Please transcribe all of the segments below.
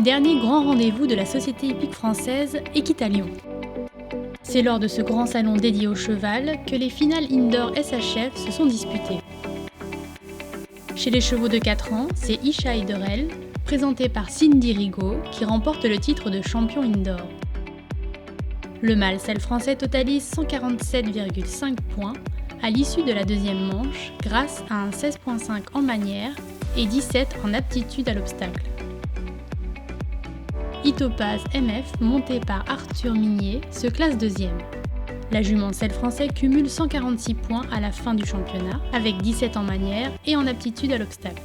Dernier grand rendez-vous de la Société hippique française, Équitalion. C'est lors de ce grand salon dédié au cheval que les finales indoor SHF se sont disputées. Chez les chevaux de 4 ans, c'est Isha Eiderel, présenté par Cindy Rigaud, qui remporte le titre de champion indoor. Le mâle selle français totalise 147,5 points à l'issue de la deuxième manche grâce à un 16,5 en manière et 17 en aptitude à l'obstacle. Itopaz MF, monté par Arthur Minier, se classe deuxième. La jument selle français cumule 146 points à la fin du championnat, avec 17 en manière et en aptitude à l'obstacle.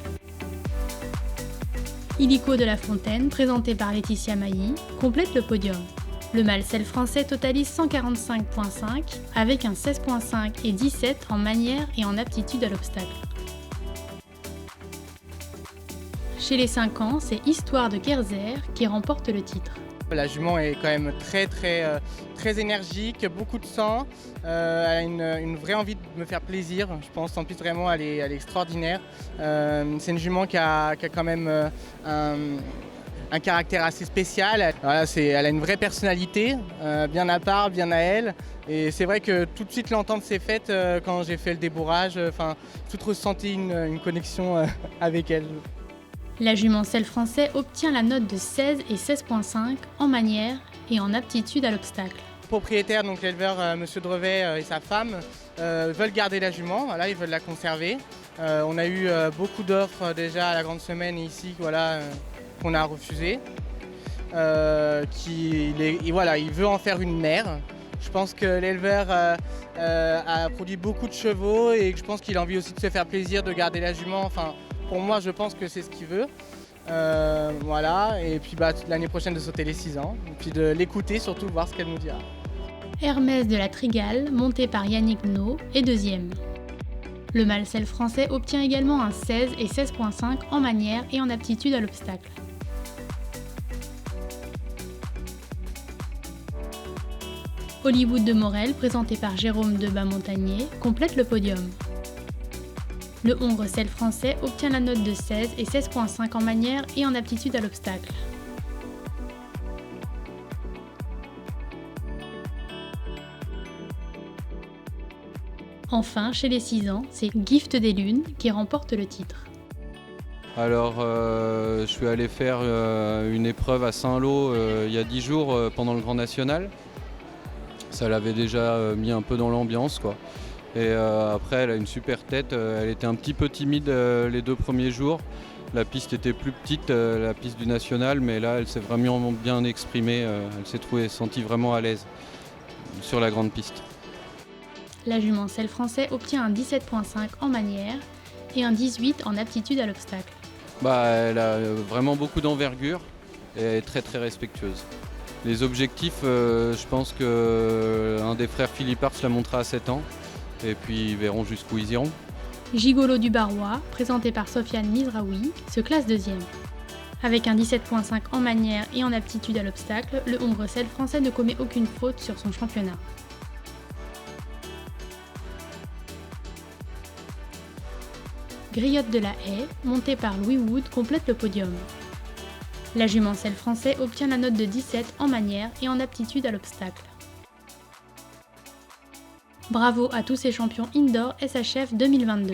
Illico de la Fontaine, présenté par Laetitia Mailly, complète le podium. Le mâle selle français totalise 145,5 avec un 16,5 et 17 en manière et en aptitude à l'obstacle. Chez les 5 ans, c'est Histoire de Kerzer qui remporte le titre. La jument est quand même très énergique, beaucoup de sang, elle a une vraie envie de me faire plaisir, je pense. En plus vraiment elle est extraordinaire. C'est une jument qui a quand même un caractère assez spécial. Voilà, elle a une vraie personnalité, bien à part, bien à elle. Et c'est vrai que tout de suite l'entente s'est faite quand j'ai fait le débourrage. Tout ressenti une connexion avec elle. La jument selle français obtient la note de 16 et 16,5 en manière et en aptitude à l'obstacle. Le propriétaire, donc l'éleveur Monsieur Drevet et sa femme, veulent garder la jument, voilà, ils veulent la conserver. On a eu beaucoup d'offres déjà à la grande semaine ici, voilà, qu'on a refusé. Il veut en faire une mère. Je pense que l'éleveur a produit beaucoup de chevaux et je pense qu'il a envie aussi de se faire plaisir, de garder la jument. Enfin, pour moi, je pense que c'est ce qu'il veut. Voilà, et puis l'année prochaine de sauter les 6 ans, et puis de l'écouter surtout, voir ce qu'elle nous dira. Hermès de la Trigale, monté par Yannick No, est deuxième. Le mâle selle français obtient également un 16 et 16,5 en manière et en aptitude à l'obstacle. Hollywood de Morel, présenté par Jérôme Debat-Montagnier, complète le podium. Le hongre selle français obtient la note de 16 et 16,5 en manière et en aptitude à l'obstacle. Enfin, chez les 6 ans, c'est Gift des Lunes qui remporte le titre. Alors, je suis allé faire une épreuve à Saint-Lô il y a 10 jours pendant le Grand National. Ça l'avait déjà mis un peu dans l'ambiance, quoi. Et après, elle a une super tête. Elle était un petit peu timide les 2 premiers jours. La piste était plus petite, la piste du National, mais là, elle s'est vraiment bien exprimée. Elle s'est sentie vraiment à l'aise sur la grande piste. La jument selle français obtient un 17,5 en manière et un 18 en aptitude à l'obstacle. Elle a vraiment beaucoup d'envergure et elle est très très respectueuse. Les objectifs, je pense qu'un des frères Philippard la montrera à 7 ans. Et puis ils verront jusqu'où ils iront. Gigolo du Barrois, présenté par Sofiane Mizraoui, se classe deuxième. Avec un 17,5 en manière et en aptitude à l'obstacle, le hongre selle français ne commet aucune faute sur son championnat. Griotte de la Haye, montée par Louis Wood, complète le podium. La jument selle français obtient la note de 17 en manière et en aptitude à l'obstacle. Bravo à tous ces champions indoor SHF 2022.